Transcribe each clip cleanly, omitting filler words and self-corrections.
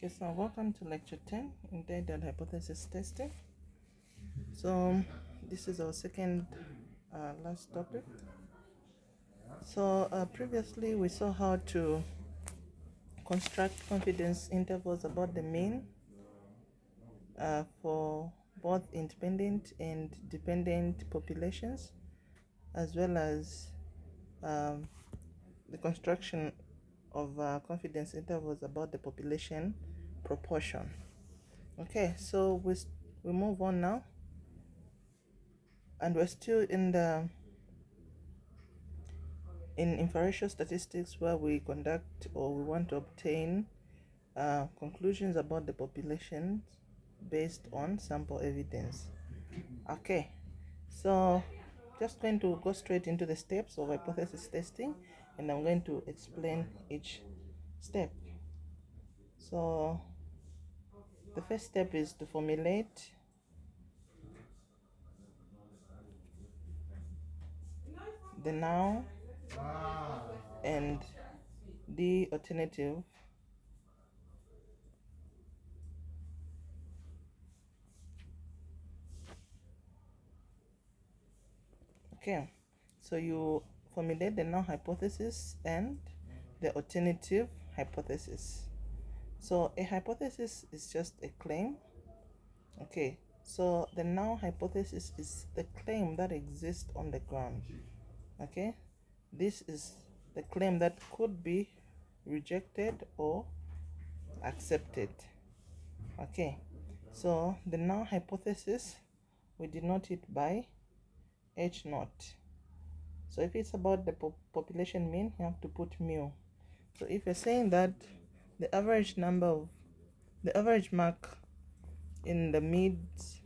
Okay, so welcome to lecture 10, entitled Hypothesis Testing. So this is our second last topic. So previously we saw how to construct confidence intervals about the mean for both independent and dependent populations, as well as the construction of confidence intervals about the population proportion. Okay, so we move on now, and we're still in inferential statistics, where we conduct or we want to obtain conclusions about the population based on sample evidence. Okay, so just going to go straight into the steps of hypothesis testing, and I'm going to explain each step. So the first step is to formulate the now and the alternative Okay, so you formulate the null hypothesis and the alternative hypothesis. So a hypothesis is just a claim. Okay, so the null hypothesis is the claim that exists on the ground. Okay, this is the claim that could be rejected or accepted. Okay, so the null hypothesis, we denote it by H naught. So if it's about the population mean, you have to put mu. So if you're saying that the average mark in the mids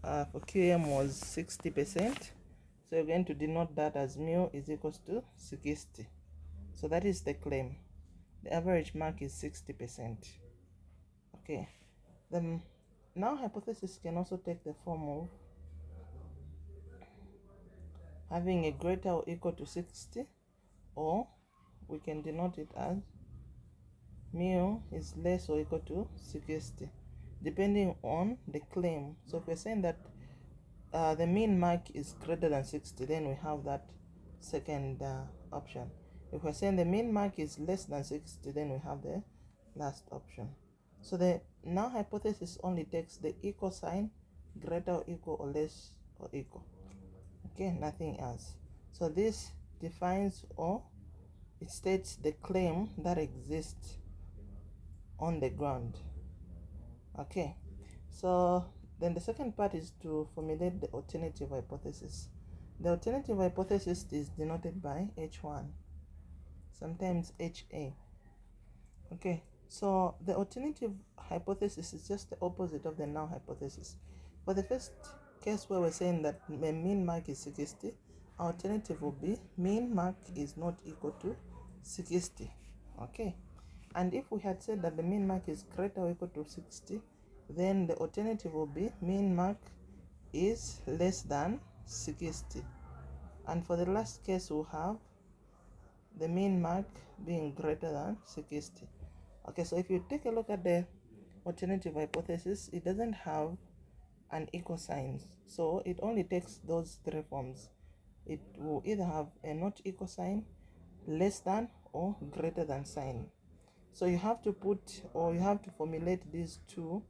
for QM was 60%, so you're going to denote that as mu is equals to 60. So that is the claim. The average mark is 60%. Okay. The null hypothesis can also take the form of having a greater or equal to 60, or we can denote it as mu is less or equal to 60, depending on the claim. So if we're saying that the mean mark is greater than 60, then we have that second option. If we're saying the mean mark is less than 60, then we have the last option. So the null hypothesis only takes the equal sign, greater or equal or less or equal. Okay, nothing else. So this defines, or it states, the claim that exists on the ground. Okay, so then the second part is to formulate the alternative hypothesis. The alternative hypothesis is denoted by H1, sometimes HA. Okay, so the alternative hypothesis is just the opposite of the null hypothesis. For the first case where we're saying that the mean mark is 60, our alternative will be mean mark is not equal to 60. Okay, and if we had said that the mean mark is greater or equal to 60, then the alternative will be mean mark is less than 60. And for the last case, we'll have the mean mark being greater than 60. Okay, so if you take a look at the alternative hypothesis, it doesn't have an equal sign. So it only takes those three forms. It will either have a not equal sign, less than, or greater than sign. So you have to put, or you have to formulate these two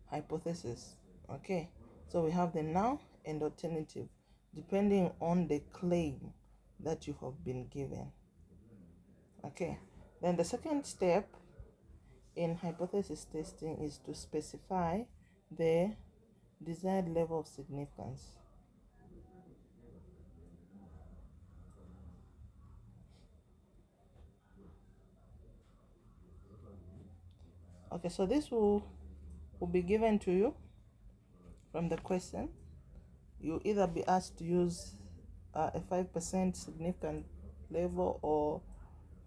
hypotheses. Okay, so we have the null and alternative, depending on the claim that you have been given. Okay, then the second step in hypothesis testing is to specify the desired level of significance. Okay, so this will be given to you from the question. You'll either be asked to use a 5% significant level, or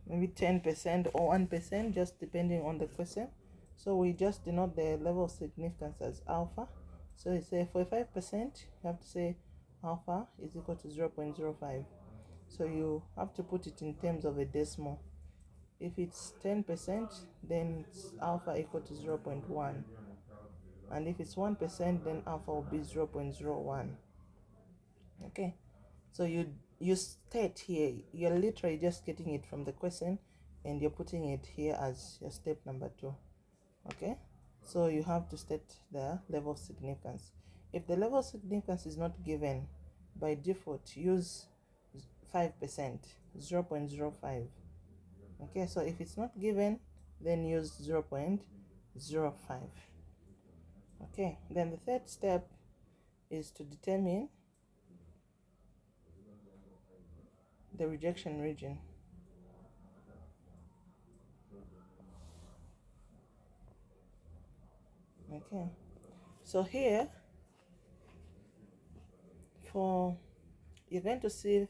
maybe 10% or 1%, just depending on the question. So we just denote the level of significance as alpha. So you say for 5%, you have to say alpha is equal to 0.05. So you have to put it in terms of a decimal. If it's 10%, then it's alpha equal to 0.1. And if it's 1%, then alpha will be 0.01. Okay, so you state here, you're literally just getting it from the question and you're putting it here as your step number 2. Okay, so you have to state the level of significance. If the level of significance is not given, by default use 5%, 0.05. Okay, so if it's not given, then use 0.05. Okay, then the third step is to determine the rejection region. Okay, so here for you're going to see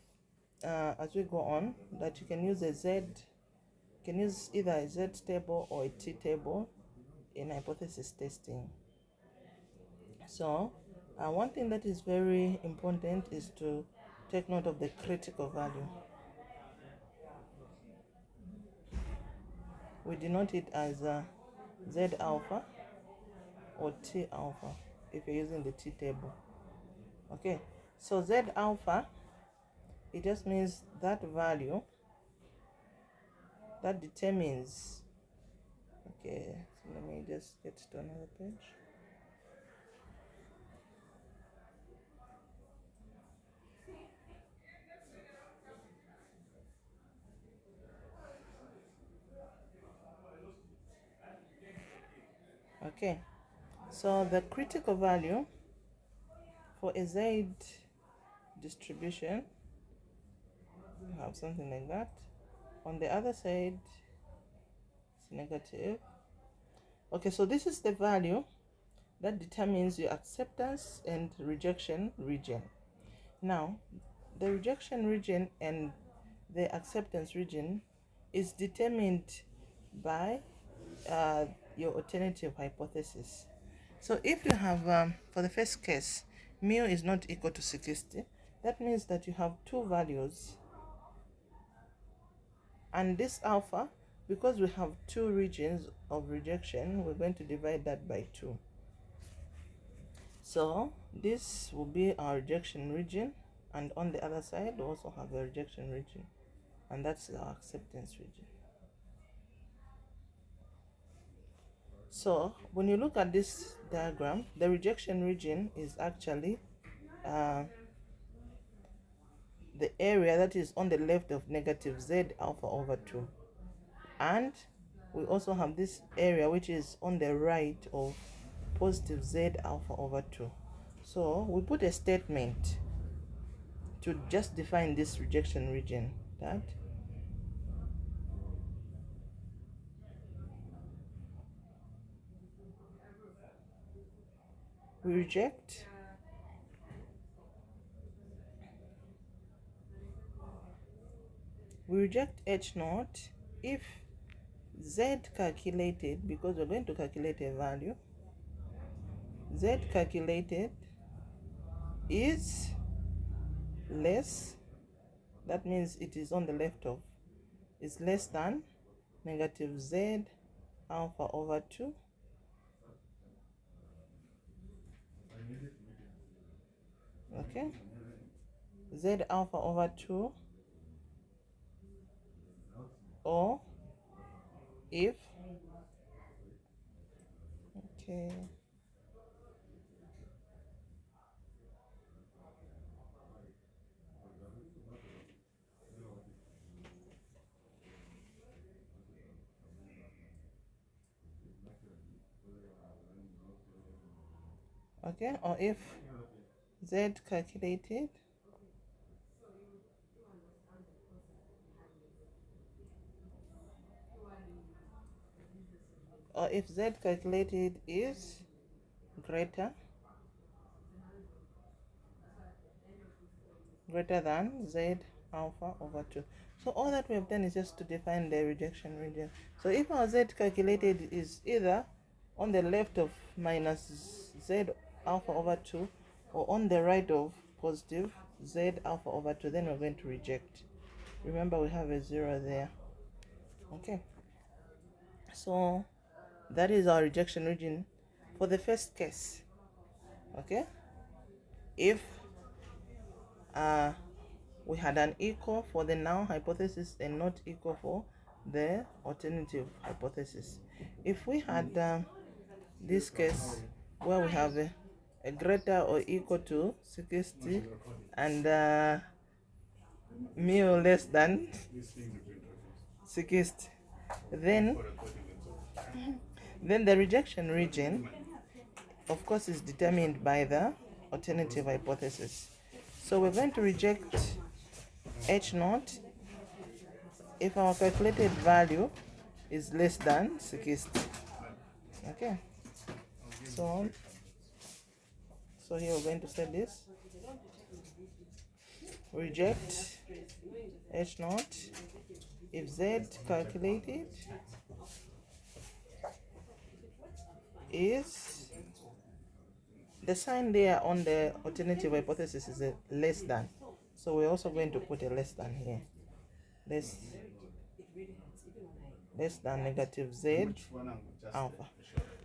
as we go on that you can use either a Z table or a T table in hypothesis testing. So one thing that is very important is to take note of the critical value. We denote it as Z alpha or T alpha if you're using the T table. Okay, so Z alpha, it just means that value that determines. Okay, so let me just get to another page. Okay, so the critical value for a Z distribution, we have something like that. On the other side, it's negative. Okay, so this is the value that determines your acceptance and rejection region. Now, the rejection region and the acceptance region is determined by your alternative hypothesis. So if you have, for the first case, mu is not equal to 60, that means that you have two values. And this alpha, because we have two regions of rejection, we're going to divide that by 2. So this will be our rejection region, and on the other side we also have a rejection region, and that's our acceptance region. So when you look at this diagram, the rejection region is actually the area that is on the left of negative Z alpha over 2. And we also have this area which is on the right of positive Z alpha over 2. So we put a statement to just define this rejection region, that we reject H naught if Z calculated, because we're going to calculate a value, Z calculated is less, that means it is on the left of, is less than negative Z alpha over 2 okay, Z alpha over 2, or if, okay, or if Z calculated is greater than Z alpha over 2. So all that we have done is just to define the rejection region. So if our Z calculated is either on the left of minus Z alpha over 2 or on the right of positive Z alpha over 2, then we're going to reject. Remember, we have a 0 there. Okay, so that is our rejection region for the first case. Okay, if uh, we had an equal for the null hypothesis and not equal for the alternative hypothesis. If we had this case where we have a greater or equal to 60 and mu less than 60, then the rejection region, of course, is determined by the alternative hypothesis. So we're going to reject H naught if our calculated value is less than 60. Okay, so here we're going to set this: reject H naught if Z calculated is, the sign there on the alternative hypothesis is a less than, so we're also going to put a less than here, less than negative Z alpha.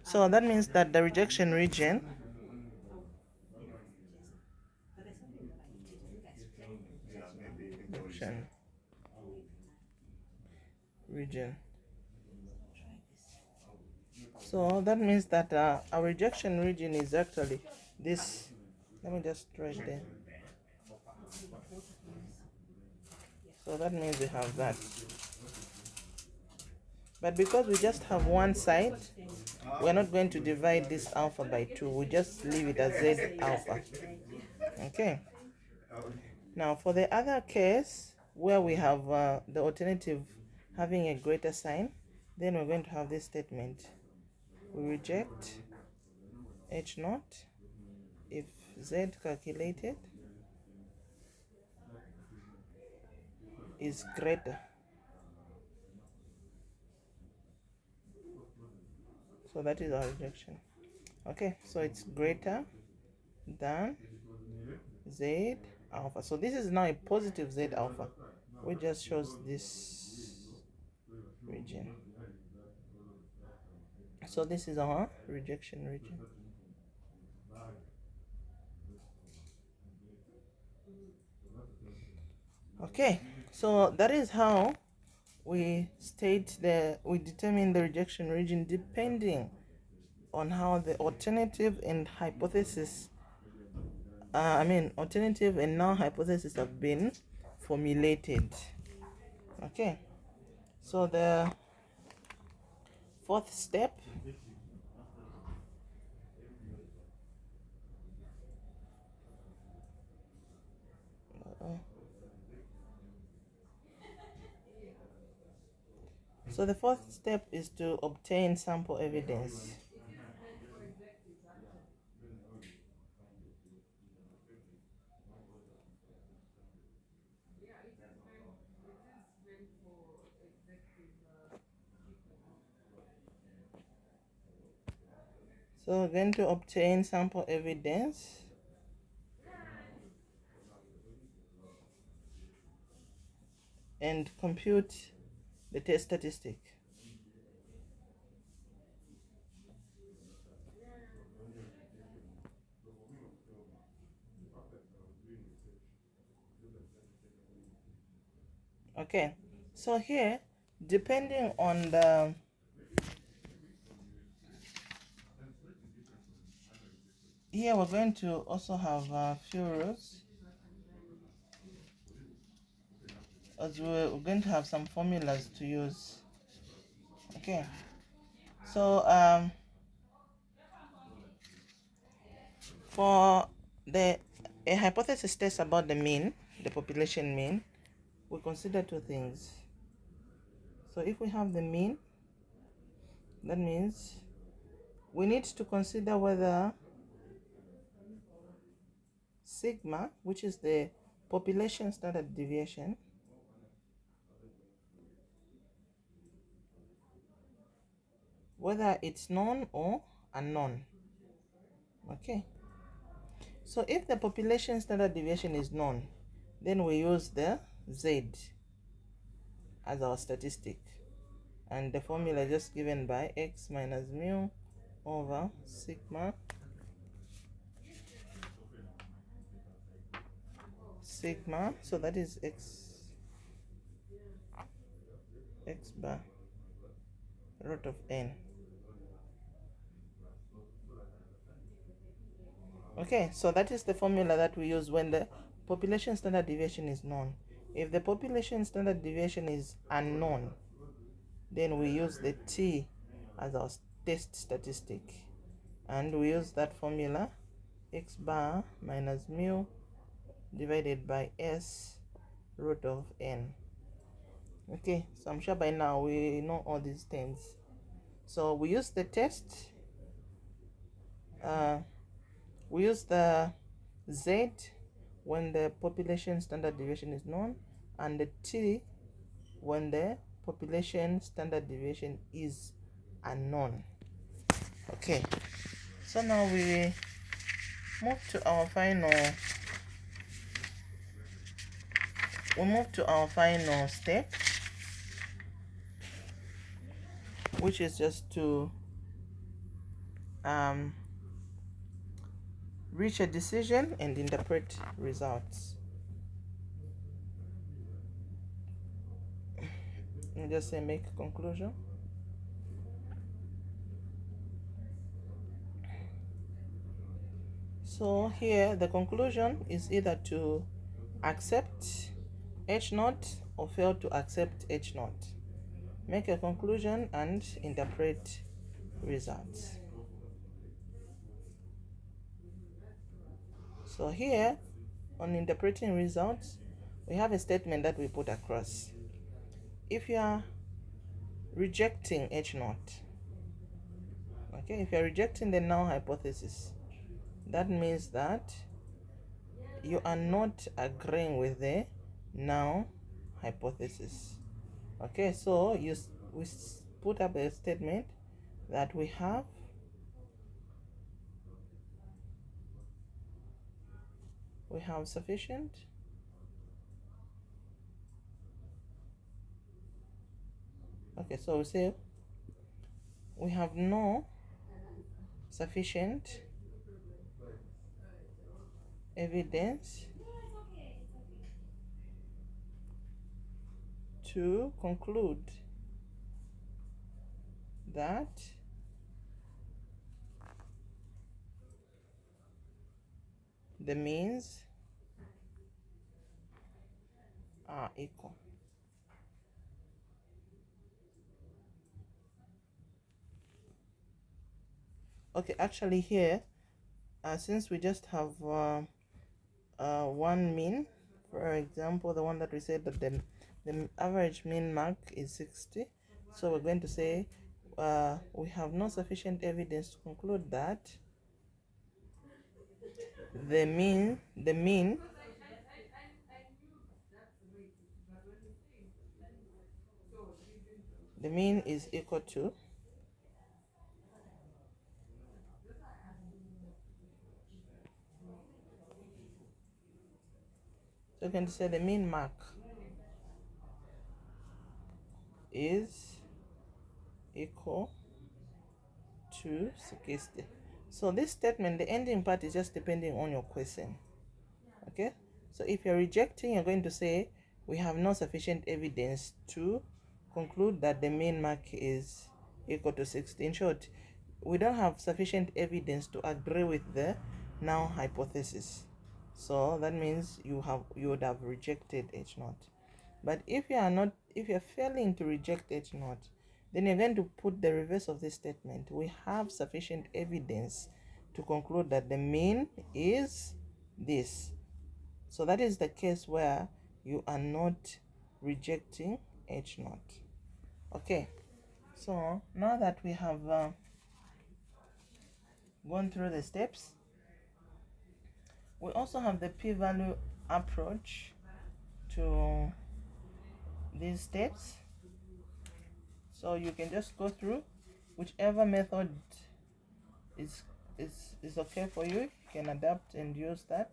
So that means that the rejection region region. So that means that our rejection region is actually this. Let me just write there. So that means we have that. But because we just have one side, we're not going to divide this alpha by 2. We just leave it as Z alpha. Okay. Now for the other case where we have the alternative having a greater sign, then we're going to have this statement: we reject H naught if Z calculated is greater. So that is our rejection. Okay, so it's greater than Z alpha. So this is now a positive Z alpha, which just shows this region. So this is our rejection region. Okay, so that is how we determine the rejection region depending on how the alternative and hypothesis, alternative and null hypothesis have been formulated. Okay, so the fourth step is to obtain sample evidence. So we're going to obtain sample evidence and compute the test statistic. Okay, so here, depending on the here we're going to also have a few rules, as we're going to have some formulas to use. Okay, so for a hypothesis test about the mean, the population mean, we consider two things. So if we have the mean, that means we need to consider whether sigma, which is the population standard deviation, whether it's known or unknown. Okay, so if the population standard deviation is known, then we use the Z as our statistic. and the formula is just given by x minus mu over sigma so that is x bar root of n. Okay, so that is the formula that we use when the population standard deviation is known. If the population standard deviation is unknown, then we use the t as our test statistic, and we use that formula x bar minus mu divided by s root of n. Okay, so I'm sure by now we know all these things. So we use the test, we use the z when the population standard deviation is known, and the t when the population standard deviation is unknown. Okay, so now we move to our final step, which is just to reach a decision and interpret results. And just say make a conclusion. So here the conclusion is either to accept H naught or fail to accept H naught. Make a conclusion and interpret results. So here on interpreting results, we have a statement that we put across. If you are rejecting H naught, okay, if you are rejecting the null hypothesis, that means that you are not agreeing with the null hypothesis. Okay, so we put up a statement that we have sufficient okay, so we say we have no sufficient evidence to conclude that the means are equal. Okay, actually here, since we just have one mean, for example, the one that we said that the average mean mark is 60, so we're going to say we have no sufficient evidence to conclude that the mean is equal to so you can say the mean mark is equal to 60. So this statement, the ending part is just depending on your question. Okay, so if you're rejecting, you're going to say we have no sufficient evidence to conclude that the mean mark is equal to 60. In short, we don't have sufficient evidence to agree with the null hypothesis, so that means you would have rejected H naught. But if you're failing to reject H naught, then you're going to put the reverse of this statement. We have sufficient evidence to conclude that the mean is this. So that is the case where you are not rejecting H naught. Okay, so now that we have gone through the steps, we also have the p-value approach to these steps. So you can just go through whichever method is okay for you. You can adapt and use that.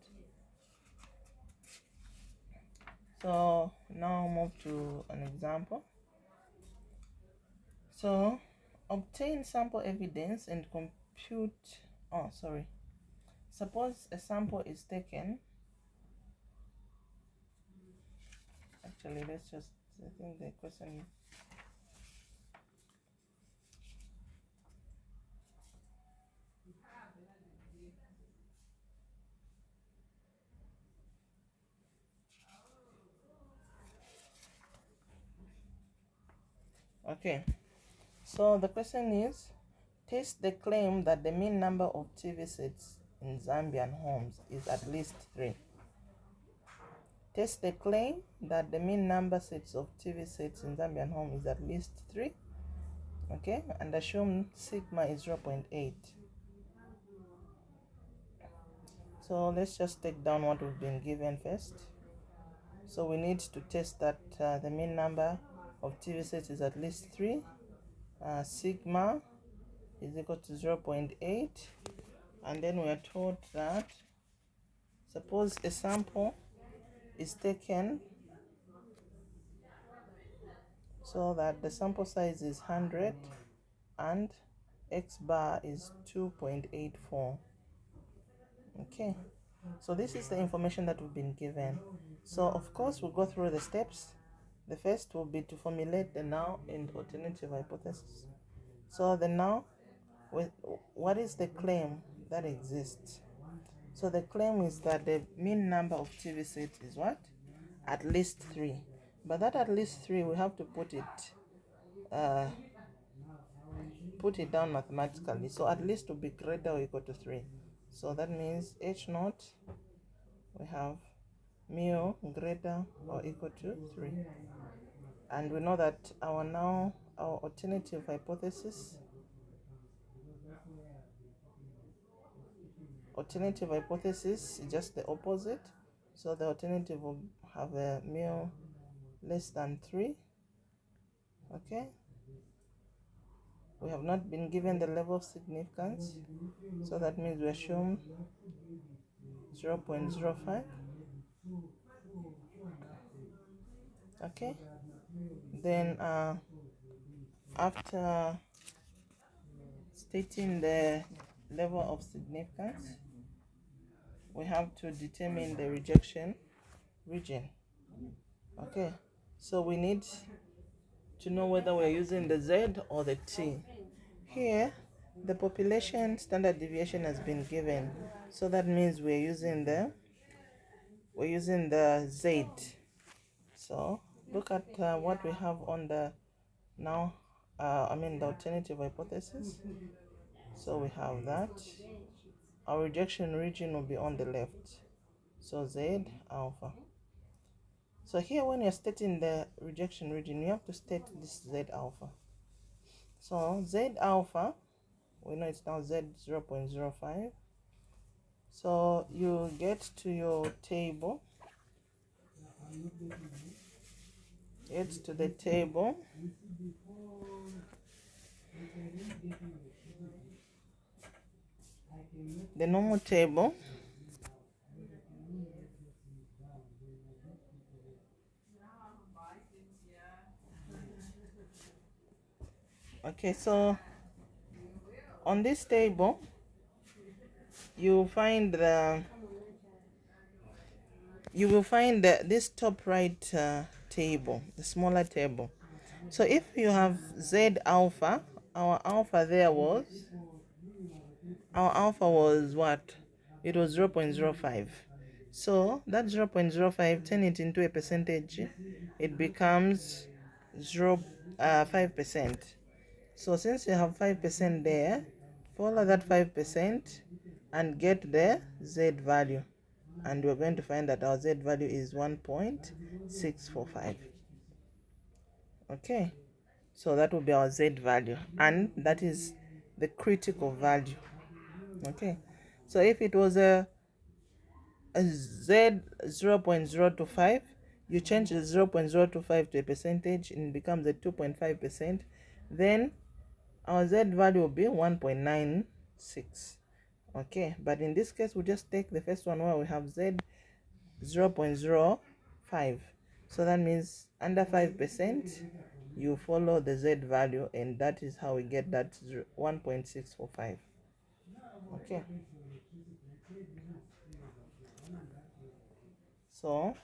So now move to an example. So obtain sample evidence and compute. Oh, sorry. Suppose a sample is taken. Actually, let's just, I think the question. Okay. So the question is, test the claim that the mean number of TV sets in Zambian homes is at least 3. Test the claim that the mean number sets of TV sets in Zambian home is at least 3. Okay, and assume sigma is 0.8. So let's just take down what we've been given first. So we need to test that the mean number of TV sets is at least 3. Sigma is equal to 0.8. And then we are told that suppose a sample is taken so that the sample size is 100 and x bar is 2.84. Okay, so this is the information that we've been given. So of course we'll go through the steps. The first will be to formulate the null and alternative hypothesis. So the null, what is the claim that exists? So the claim is that the mean number of TV sets is what? At least 3. But that at least 3, we have to put it down mathematically. So at least to be greater or equal to 3. So that means H naught, we have mu greater or equal to 3. And we know that our alternative hypothesis is just the opposite. So the alternative will have a mu less than 3. Okay, we have not been given the level of significance, so that means we assume 0.05. Okay, then after stating the level of significance, we have to determine the rejection region. Okay, so we need to know whether we're using the Z or the T. Here, the population standard deviation has been given, so that means we're using the Z. So look at what we have on the now. The alternative hypothesis. So we have that. Our rejection region will be on the left. So Z alpha. So here when you're stating the rejection region, you have to state this Z alpha. So Z alpha, we know it's now Z 0.05. So you get to your table. Get to the table. The normal table. Okay, so on this table, you will find this top right table, the smaller table. So if you have Z alpha, our alpha was what? It was 0.05. So that 0.05, turn it into a percentage, it becomes 5%. So since you have 5% there, follow that 5% and get the Z value. And we're going to find that our Z value is 1.645. Okay, so that will be our Z value, and that is the critical value. Okay, so if it was a Z 0.025, you change the 0.025 to a percentage and it becomes a 2.5%, then our Z value will be 1.96. Okay, but in this case we just take the first one where we have Z 0.05. So that means under 5%, you follow the Z value, and that is how we get that 1.645. Okay, so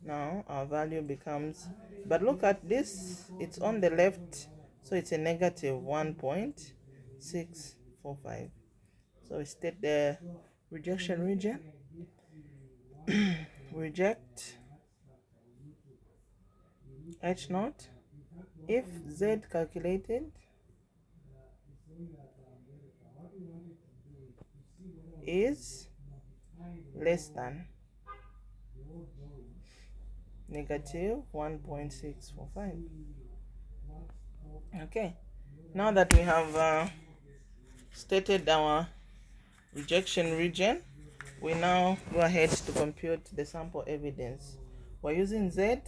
now our value becomes, but look at this, it's on the left, so it's a negative 1.645. So we state the rejection region. Reject H naught if Z calculated is less than negative 1.645. Okay, now that we have stated our rejection region, we now go ahead to compute the sample evidence. We're using Z.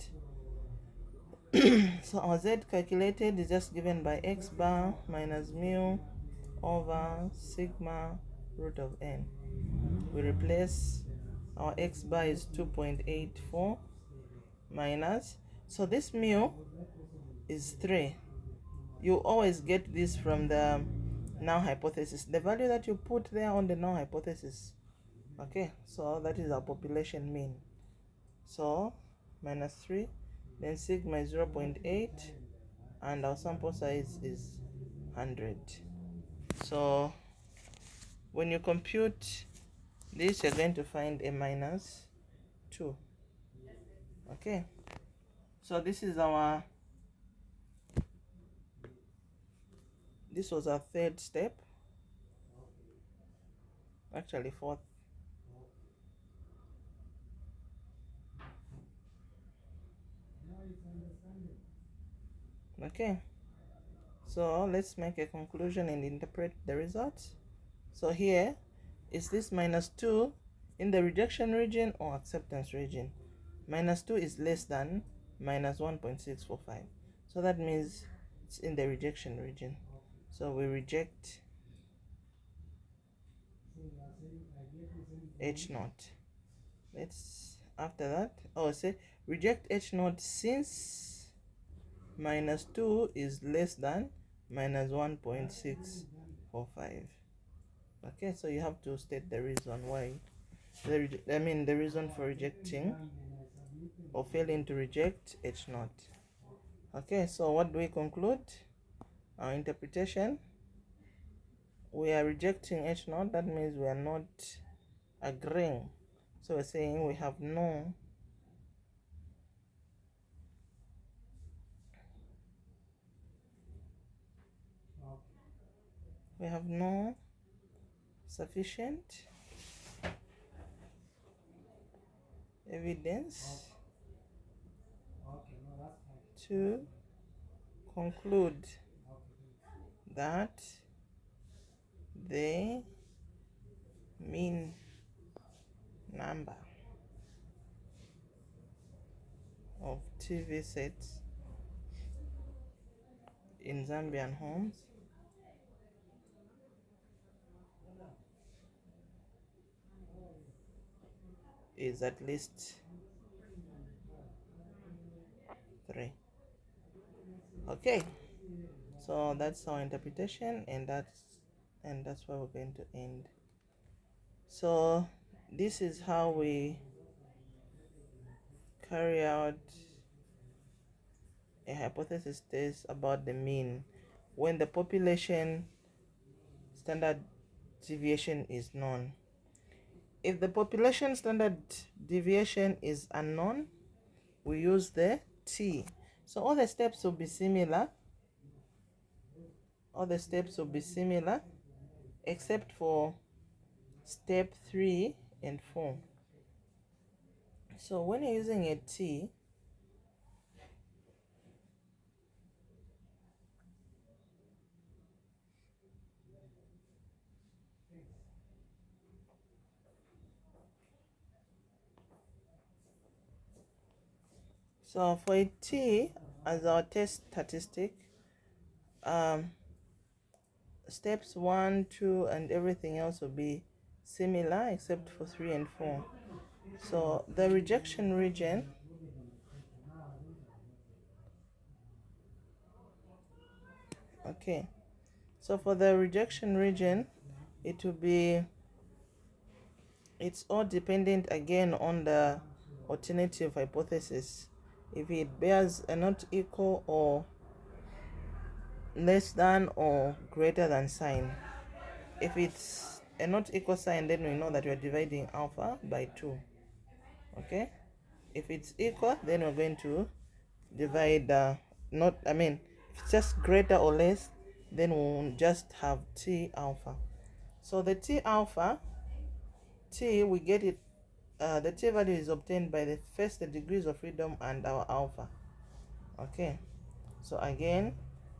So our Z calculated is just given by x bar minus mu over sigma root of n. We replace our x bar is 2.84 minus, so this mu is 3. You always get this from the null hypothesis, the value that you put there on the null hypothesis. Okay, so that is our population mean. So minus 3, then sigma is 0.8, and our sample size is 100. So when you compute this, you're going to find a minus 2. Okay, so this was our third step, actually fourth. Okay, so let's make a conclusion and interpret the results. So here, is this minus 2 in the rejection region or acceptance region? Minus 2 is less than minus 1.645. So that means it's in the rejection region. So we reject H naught. Let's, after that, say reject H naught since minus 2 is less than minus 1.645. Okay, so you have to state the reason why. The reason for rejecting or failing to reject H naught. Okay, so what do we conclude? Our interpretation, we are rejecting H naught, that means we are not agreeing. So we're saying we have no sufficient evidence to conclude that the mean number of TV sets in Zambian homes is at least 3. Okay, so that's our interpretation, and that's where we're going to end. So this is how we carry out a hypothesis test about the mean when the population standard deviation is known. If the population standard deviation is unknown, we use the T. So all the steps will be similar. Except for step 3 and 4. So when you're using a T, so for a T as our test statistic, steps 1, 2, and everything else will be similar except for 3 and 4. So, the rejection region Okay, so for the rejection region, it will be, it's all dependent again on the alternative hypothesis. If it bears a not equal or less than or greater than sign. If it's a not equal sign, then we know that we're dividing alpha by 2. Okay, if it's equal, then we're going to divide not, I mean, if it's just greater or less, then we'll just have T alpha. So the T alpha, T, we get it, the T value is obtained by the first the degrees of freedom and our alpha. Okay, so again,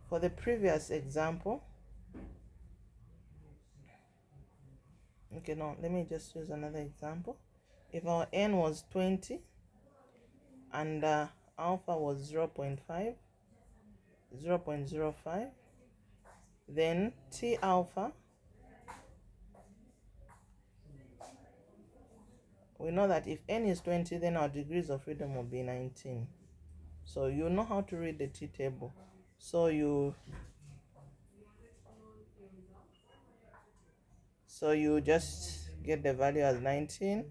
for the previous example, okay, no, let me just use another example. If our n was 20 and alpha was 0.5, then T alpha, we know that if n is 20, then our degrees of freedom will be 19. So you know how to read the T table. So you just get the value as 19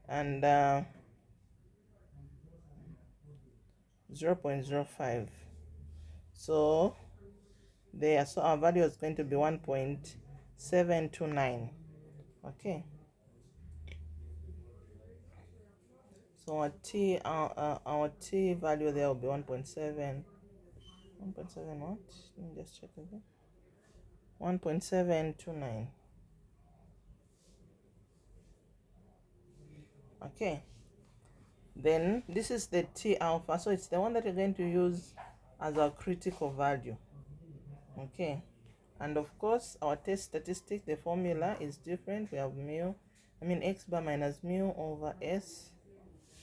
and 0.05. So there, so our value is going to be 1.729. Okay, so our T value there will be 1.7 what, let me just check again, 1.729. Okay, then this is the T alpha, so it's the one that you're going to use as our critical value. Okay, and of course our test statistic, the formula is different. We have x bar minus mu over s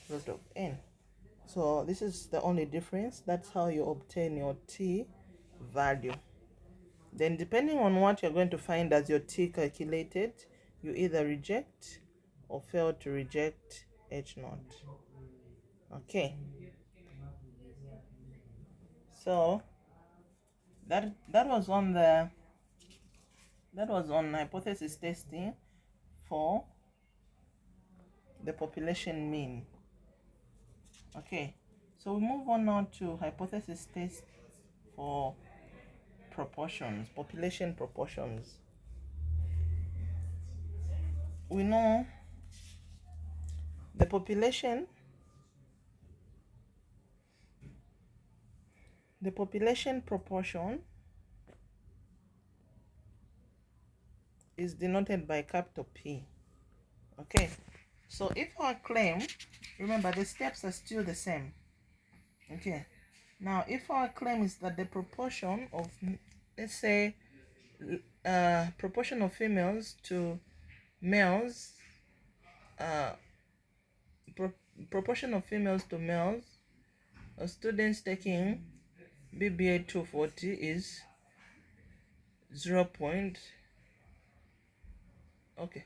root of n. So this is the only difference. That's how you obtain your T value. Then depending on what you're going to find as your T calculated, you either reject or fail to reject H naught. Okay, so that was on hypothesis testing for the population mean. Okay, so we move on now to hypothesis test for proportions, population proportions. We know the population proportion is denoted by capital P. Okay, so if our claim, remember the steps are still the same. Okay, now if our claim is that the proportion of, let's say, proportion of females to males, proportion of females to males, students taking BBA 240 is 0. Okay,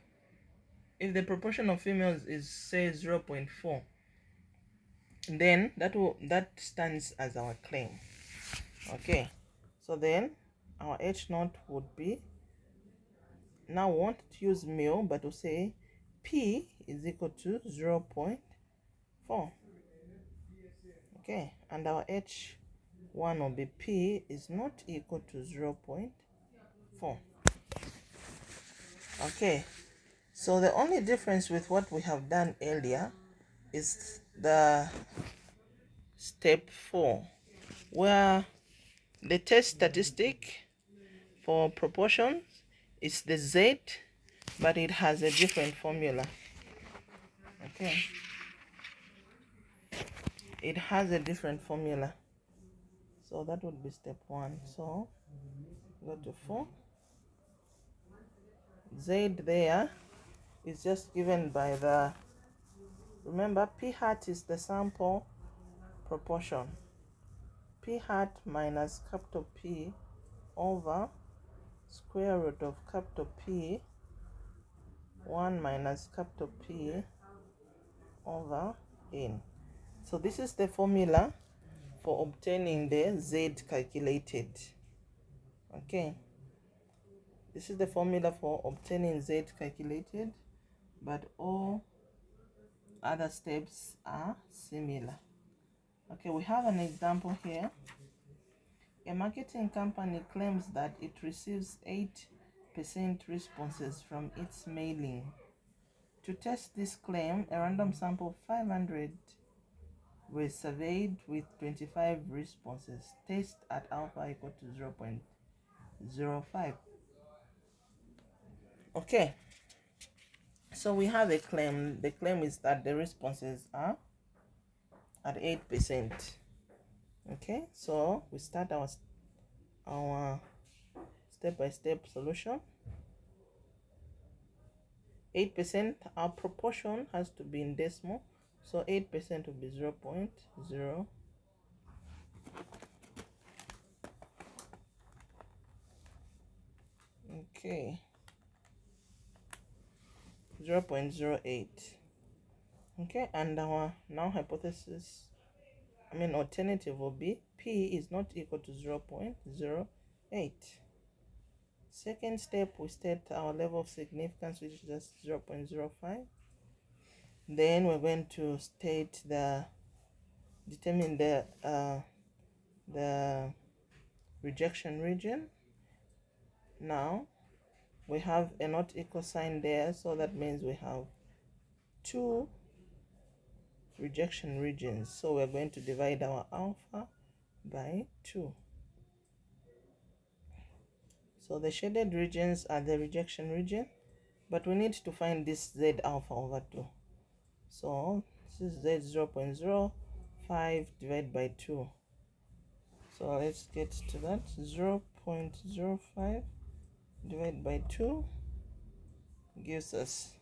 if the proportion of females is say 0.4, then that stands as our claim. Okay, so then our H naught would be, now we won't use mu, but we'll say P is equal to 0.4. Okay, and our H1 will be P is not equal to 0.4. Okay, so the only difference with what we have done earlier is the step 4, where the test statistic for proportions is the Z, but it has a different formula. Okay, it has a different formula, so that would be step 1. So go to 4. Z there is just given by the, remember, P hat is the sample proportion. P hat minus capital P over square root of capital P 1 minus capital P over n. So this is the formula for obtaining the Z calculated. Okay, this is the formula for obtaining Z calculated, but all other steps are similar. Okay, we have an example here. A marketing company claims that it receives 8% responses from its mailing. To test this claim, a random sample of 500 were surveyed with 25 responses. Test at alpha equal to 0.05. Okay, so we have a claim. The claim is that the responses are at 8%. Okay, so we start our step-by-step solution. 8%, our proportion has to be in decimal, so 8% will be 0.0. Okay, 0.08. Okay, and our now hypothesis, alternative will be P is not equal to 0.08. Second step, we state our level of significance, which is just 0.05. Then we're going to determine the rejection region. Now we have a not equal sign there, so that means we have two rejection regions. So we're going to divide our alpha by 2. So the shaded regions are the rejection region, but we need to find this Z alpha over 2. So this is Z 0.05 divided by 2. So let's get to that. 0.05 divided by 2 gives us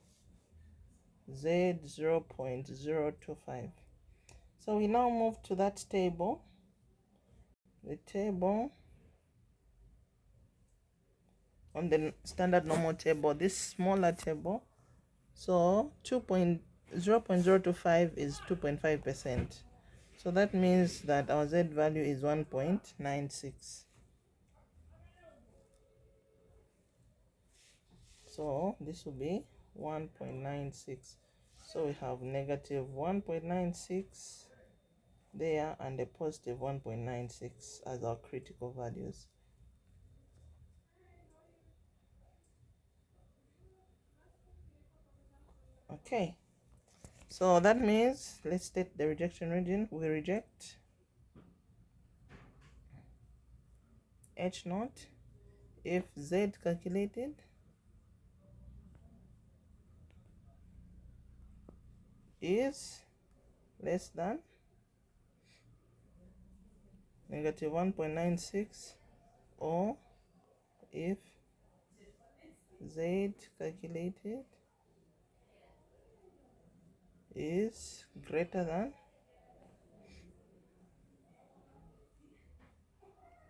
Z 0.025. So we now move to that table. The table, on the standard normal table, this smaller table, so 0.025 is 2.5%. So that means that our Z value is 1.96. So this will be 1.96. So we have negative 1.96 there and a positive 1.96 as our critical values. Okay, so that means let's state the rejection region. We reject H naught if Z calculated is less than negative 1.96, or if Z calculated is greater than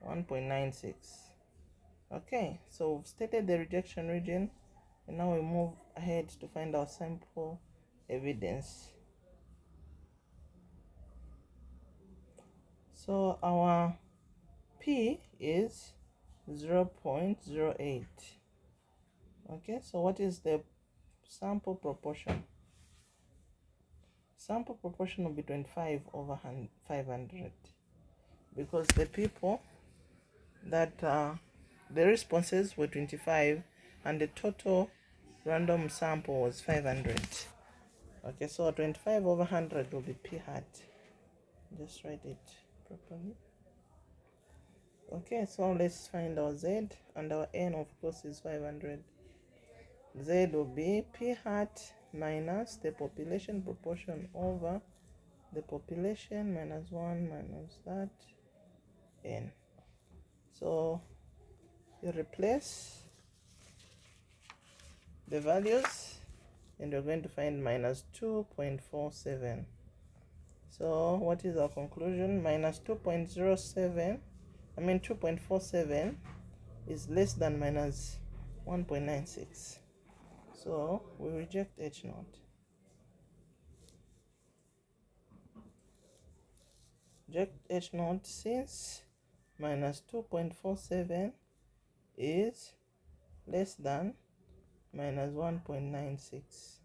1.96. Okay, so we've stated the rejection region, and now we move ahead to find our sample evidence. So our P is 0.08. Okay, so what is the sample proportion? Sample proportion will be 25 over 500, because the people that the responses were 25 and the total random sample was 500. Okay, so 25 over 100 will be P hat. Just write it properly. Okay, so let's find our Z, and our N of course is 500. Z will be P hat minus the population proportion over the population minus 1 minus that N. So you replace the values and you're going to find minus 2.47. So what is our conclusion? Minus 2.47 is less than minus 1.96. So we reject H naught. Reject H naught since minus 2.47 is less than minus 1.96.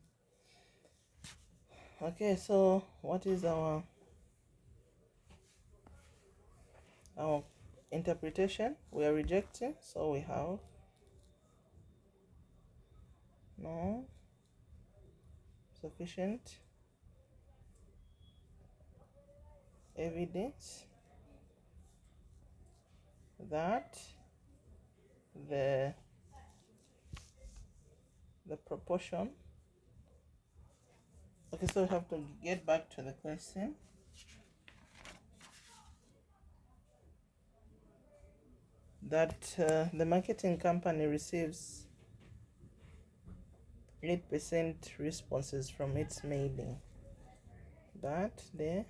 Okay, so what is our interpretation? We are rejecting, so we have no sufficient evidence that the proportion. Okay, so we have to get back to the question. That the marketing company receives 8% responses from its mailing. That the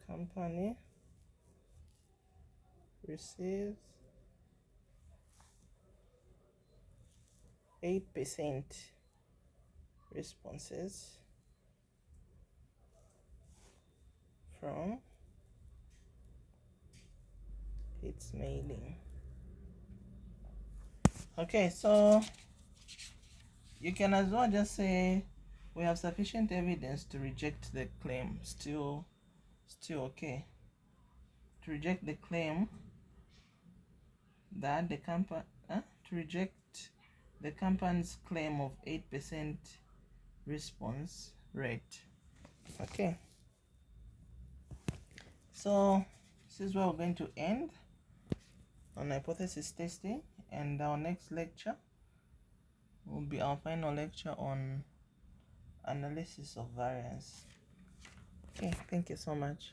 company receives 8% responses from its mailing. Okay, so you can as well just say we have sufficient evidence to reject the claim. Still okay. To reject the claim that the company to reject the company's claim of 8% response rate. Okay, so this is where we're going to end on hypothesis testing, and our next lecture will be our final lecture on analysis of variance. Okay, thank you so much.